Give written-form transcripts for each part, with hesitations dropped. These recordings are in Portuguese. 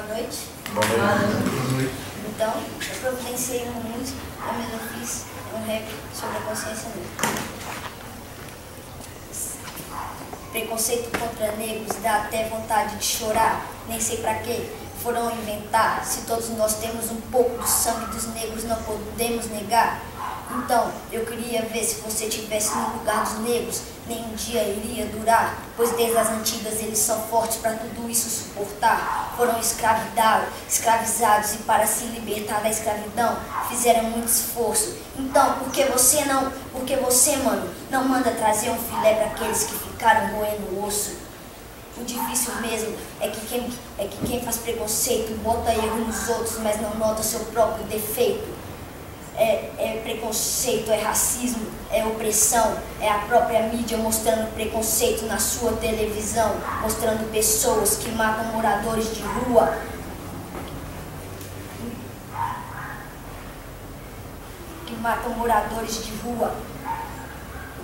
Boa noite. Boa noite. Então, eu providenciei uma música, eu mesmo fiz um rap sobre a consciência negra. Preconceito contra negros dá até vontade de chorar. Nem sei pra quê foram inventar. Se todos nós temos um pouco do sangue dos negros, não podemos negar. Então, eu queria ver se você estivesse no lugar dos negros, nenhum dia iria durar, pois desde as antigas eles são fortes para tudo isso suportar. Foram escravizados e para se libertar da escravidão fizeram muito esforço. Então, por que você, mano, não manda trazer um filé para aqueles que ficaram roendo o osso? O difícil mesmo é que quem faz preconceito bota erro nos outros, mas não nota seu próprio defeito. É preconceito, é racismo, é opressão, é a própria mídia mostrando preconceito na sua televisão, mostrando pessoas que matam moradores de rua.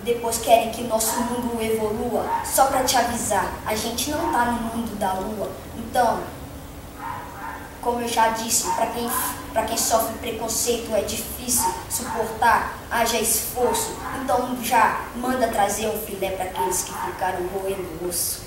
Depois querem que nosso mundo evolua. Só pra te avisar, a gente não tá no mundo da lua. Então, como eu já disse, pra quem sofre preconceito é difícil suportar, haja esforço. Então já manda trazer um filé para aqueles que ficaram roendo o osso.